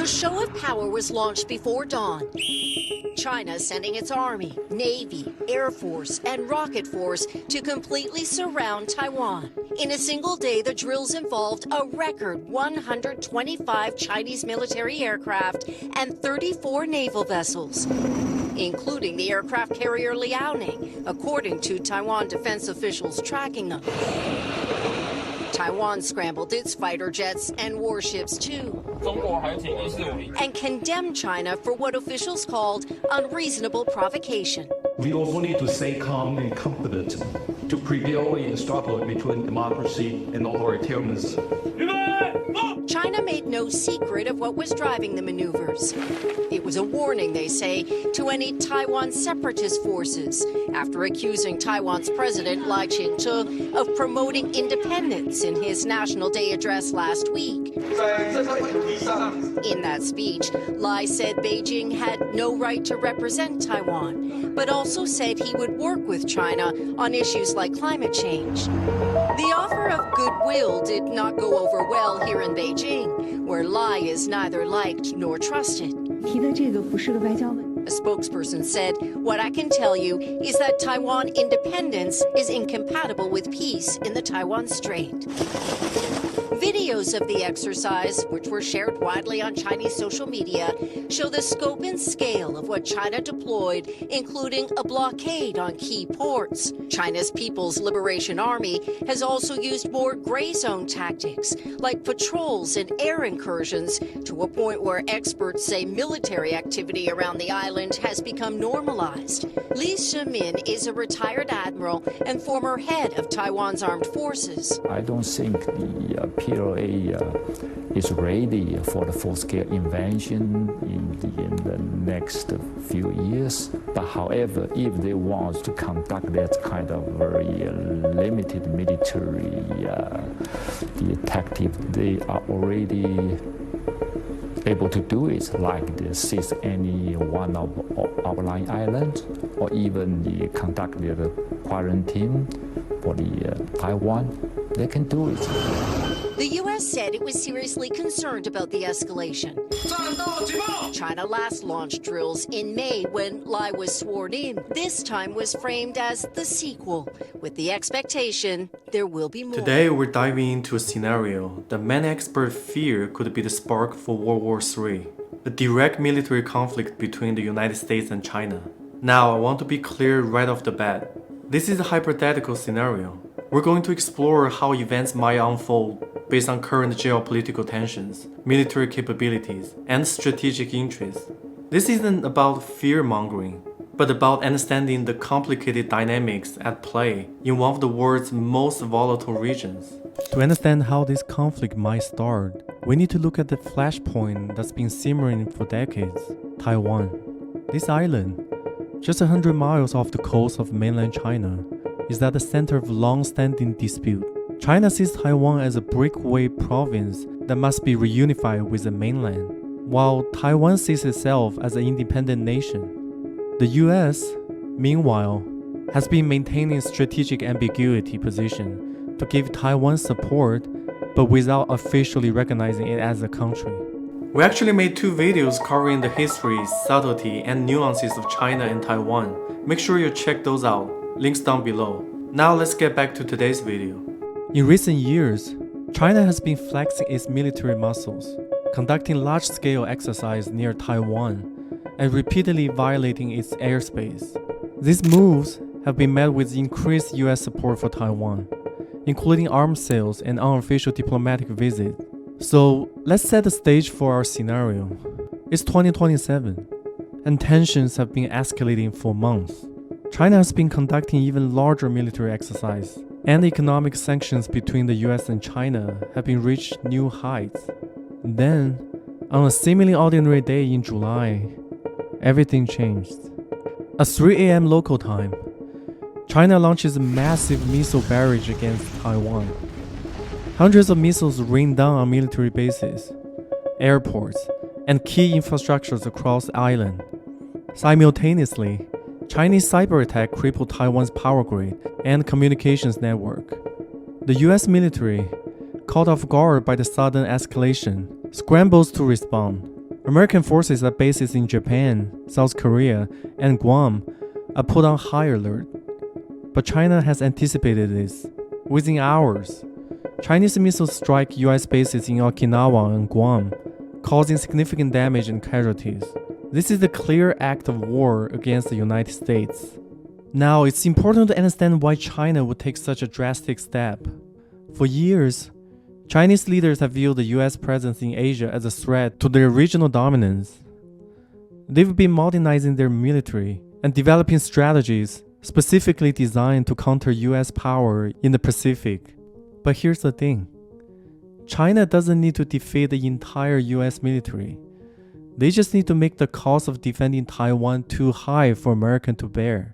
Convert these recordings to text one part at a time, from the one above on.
The show of power was launched before dawn. China sending its army, navy, air force, and rocket force to completely surround Taiwan. In a single day, the drills involved a record 125 Chinese military aircraft and 34 naval vessels, including the aircraft carrier Liaoning, according to Taiwan defense officials tracking them. Taiwan scrambled its fighter jets and warships too, and condemned China for what officials called unreasonable provocation. We also need to stay calm and confident to prevail in the struggle between democracy and authoritarianism. China made no secret of what was driving the maneuvers. It was a warning, they say, to any Taiwan separatist forces after accusing Taiwan's president Lai Ching-te of promoting independence in his National Day address last week. In that speech, Lai said Beijing had no right to represent Taiwan, but also said he would work with China on issues like climate change. The offer of goodwill did not go over well here in Beijing, where Lai is neither liked nor trusted. A spokesperson said, "What I can tell you is that Taiwan independence is incompatible with peace in the Taiwan Strait." Videos of the exercise, which were shared widely on Chinese social media, show the scope and scale of what China deployed, including a blockade on key ports. China's People's Liberation Army has also used more gray zone tactics, like patrols and air incursions, to a point where experts say military activity around the island has become normalized. Li Shimin is a retired admiral and former head of Taiwan's armed forces. I don't think the PLA is ready for the full-scale invasion in the next few years. But however, if they want to conduct that kind of very limited military tactic, they are already able to do it, like to seize any one of outlying islands, or even conduct the quarantine for the Taiwan. They can do it. The U.S. said it was seriously concerned about the escalation. China last launched drills in May when Lai was sworn in. This time was framed as the sequel, with the expectation there will be more. Today we're diving into a scenario that many experts fear could be the spark for World War III, a direct military conflict between the United States and China. Now I want to be clear right off the bat. This is a hypothetical scenario. We're going to explore how events might unfold based on current geopolitical tensions, military capabilities, and strategic interests. This isn't about fear-mongering, but about understanding the complicated dynamics at play in one of the world's most volatile regions. To understand how this conflict might start, we need to look at the flashpoint that's been simmering for decades, Taiwan. This island, just 100 miles off the coast of mainland China, is at the center of long-standing dispute. China sees Taiwan as a breakaway province that must be reunified with the mainland, while Taiwan sees itself as an independent nation. The US, meanwhile, has been maintaining a strategic ambiguity position to give Taiwan support, but without officially recognizing it as a country. We actually made 2 videos covering the history, subtlety, and nuances of China and Taiwan. Make sure you check those out. Links down below. Now let's get back to today's video. In recent years, China has been flexing its military muscles, conducting large-scale exercises near Taiwan, and repeatedly violating its airspace. These moves have been met with increased US support for Taiwan, including arms sales and unofficial diplomatic visits. So let's set the stage for our scenario. It's 2027, and tensions have been escalating for months. China has been conducting even larger military exercises, and economic sanctions between the US and China have been reached new heights. Then, on a seemingly ordinary day in July, everything changed. At 3 a.m. local time, China launches a massive missile barrage against Taiwan. Hundreds of missiles rain down on military bases, airports, and key infrastructures across the island. Simultaneously, Chinese cyber attack crippled Taiwan's power grid and communications network. The US military, caught off guard by the sudden escalation, scrambles to respond, American forces at bases in Japan, South Korea, and Guam are put on high alert. But China has anticipated this. Within hours, Chinese missiles strike US bases in Okinawa and Guam, causing significant damage and casualties. This is a clear act of war against the United States. Now, it's important to understand why China would take such a drastic step. For years, Chinese leaders have viewed the US presence in Asia as a threat to their regional dominance. They've been modernizing their military and developing strategies specifically designed to counter US power in the Pacific. But here's the thing. China doesn't need to defeat the entire US military. They just need to make the cost of defending Taiwan too high for America to bear.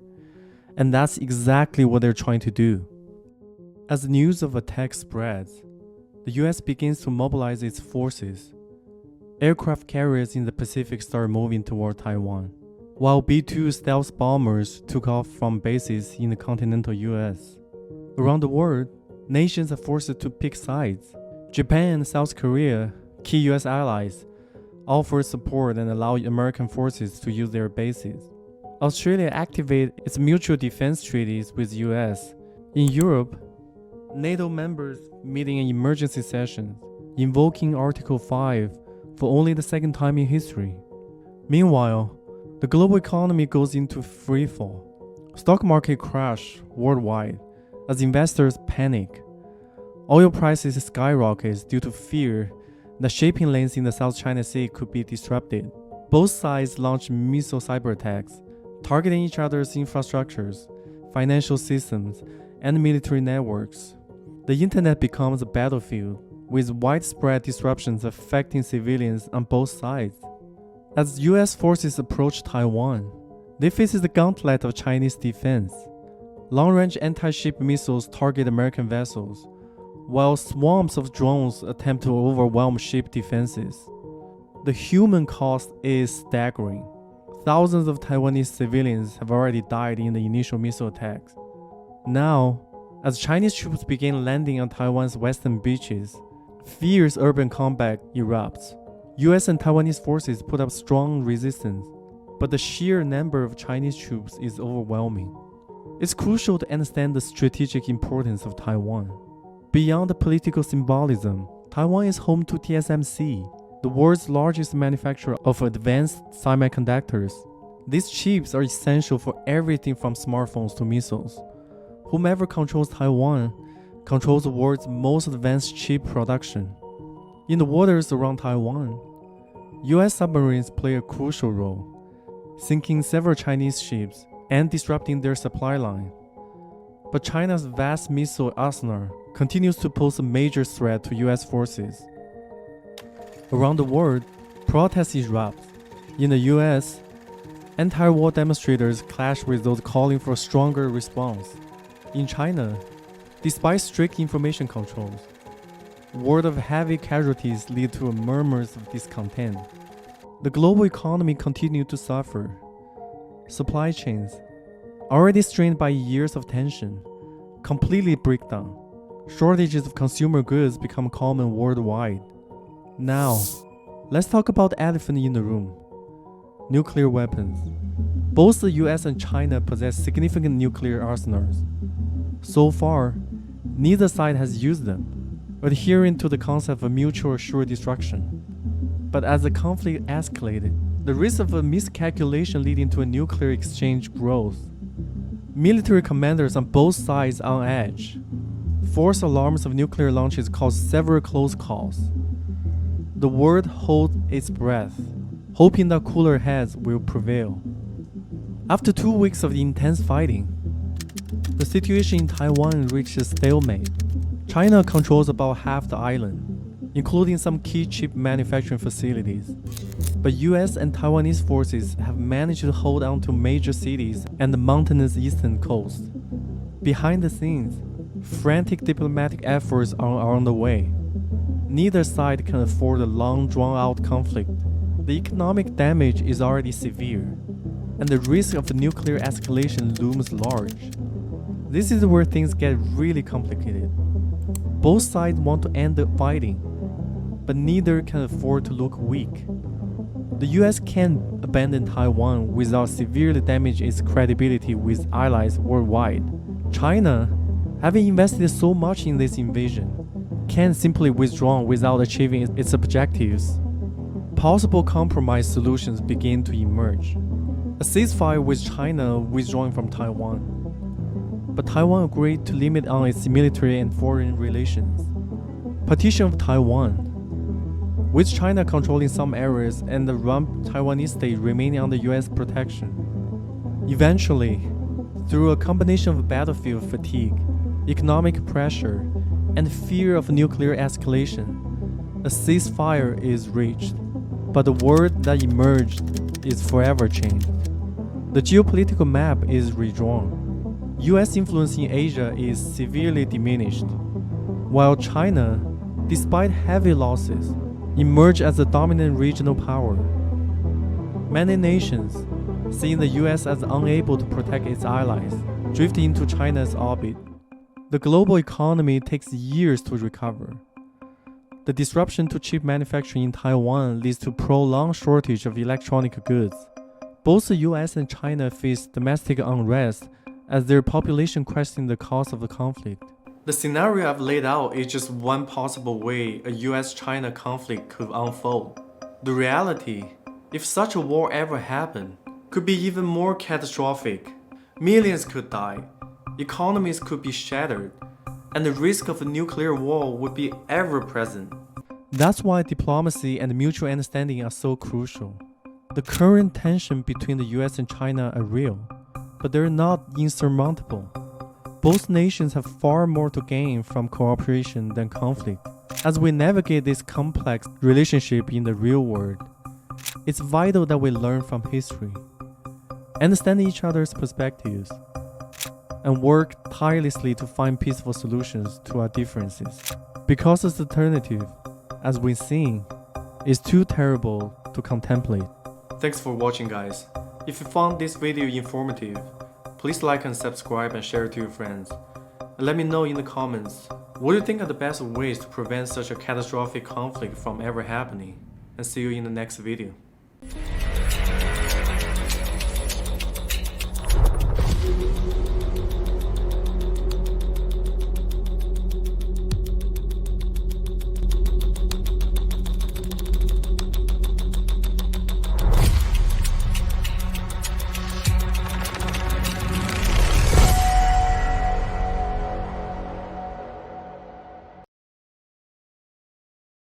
And that's exactly what they're trying to do. As the news of attacks spreads, the US begins to mobilize its forces. Aircraft carriers in the Pacific start moving toward Taiwan, while B-2 stealth bombers took off from bases in the continental US. Around the world, nations are forced to pick sides. Japan and South Korea, key US allies, offer support and allow American forces to use their bases. Australia activated its mutual defense treaties with US. In Europe, NATO members meeting in emergency sessions, invoking Article 5 for only the second time in history. Meanwhile, the global economy goes into freefall. Stock market crash worldwide as investors panic. Oil prices skyrocket due to fear that shipping lanes in the South China Sea could be disrupted. Both sides launch missile cyber attacks, targeting each other's infrastructures, financial systems, and military networks. The internet becomes a battlefield, with widespread disruptions affecting civilians on both sides. As US forces approach Taiwan, they face the gauntlet of Chinese defense. Long-range anti-ship missiles target American vessels, while swarms of drones attempt to overwhelm ship defenses. The human cost is staggering. Thousands of Taiwanese civilians have already died in the initial missile attacks. Now, as Chinese troops begin landing on Taiwan's western beaches, fierce urban combat erupts. US and Taiwanese forces put up strong resistance, but the sheer number of Chinese troops is overwhelming. It's crucial to understand the strategic importance of Taiwan. Beyond the political symbolism, Taiwan is home to TSMC, the world's largest manufacturer of advanced semiconductors. These chips are essential for everything from smartphones to missiles. Whomever controls Taiwan controls the world's most advanced chip production. In the waters around Taiwan, US submarines play a crucial role, sinking several Chinese ships and disrupting their supply line. But China's vast missile arsenal continues to pose a major threat to US forces. Around the world, protests erupt. In the US, anti-war demonstrators clash with those calling for a stronger response. In China, despite strict information controls, word of heavy casualties lead to murmurs of discontent. The global economy continued to suffer. Supply chains, already strained by years of tension, completely break down. Shortages of consumer goods become common worldwide. Now, let's talk about the elephant in the room: nuclear weapons. Both the US and China possess significant nuclear arsenals. So far, neither side has used them, adhering to the concept of mutual assured destruction. But as the conflict escalated, the risk of a miscalculation leading to a nuclear exchange grows. Military commanders on both sides are on edge. False alarms of nuclear launches caused several close calls. The world holds its breath, hoping that cooler heads will prevail. After 2 weeks of intense fighting, the situation in Taiwan reached a stalemate. China controls about half the island, including some key chip manufacturing facilities. But US and Taiwanese forces have managed to hold on to major cities and the mountainous eastern coast. Behind the scenes, frantic diplomatic efforts are on the way. Neither side can afford a long, drawn-out conflict. The economic damage is already severe, and the risk of a nuclear escalation looms large. This is where things get really complicated. Both sides want to end the fighting, but neither can afford to look weak. The US can't abandon Taiwan without severely damaging its credibility with allies worldwide. China, having invested so much in this invasion, can't simply withdraw without achieving its objectives. Possible compromise solutions begin to emerge. A ceasefire with China withdrawing from Taiwan. But Taiwan agreed to limit on its military and foreign relations. Partition of Taiwan. With China controlling some areas and the rump Taiwanese state remaining under US protection. Eventually, through a combination of battlefield fatigue, economic pressure, and fear of nuclear escalation, a ceasefire is reached. But the world that emerged is forever changed. The geopolitical map is redrawn. US influence in Asia is severely diminished, while China, despite heavy losses, emerged as the dominant regional power. Many nations, seeing the US as unable to protect its allies, drift into China's orbit. The global economy takes years to recover. The disruption to chip manufacturing in Taiwan leads to prolonged shortage of electronic goods. Both the US and China face domestic unrest as their population question the cause of the conflict. The scenario I've laid out is just one possible way a US-China conflict could unfold. The reality, if such a war ever happened, could be even more catastrophic. Millions could die, economies could be shattered, and the risk of a nuclear war would be ever present. That's why diplomacy and mutual understanding are so crucial. The current tension between the US and China are real, but they're not insurmountable. Both nations have far more to gain from cooperation than conflict. As we navigate this complex relationship in the real world, it's vital that we learn from history, understand each other's perspectives, and work tirelessly to find peaceful solutions to our differences. Because this alternative, as we've seen, is too terrible to contemplate. Thanks for watching, guys. If you found this video informative, please like and subscribe and share it to your friends. And let me know in the comments, what do you think are the best ways to prevent such a catastrophic conflict from ever happening? And see you in the next video.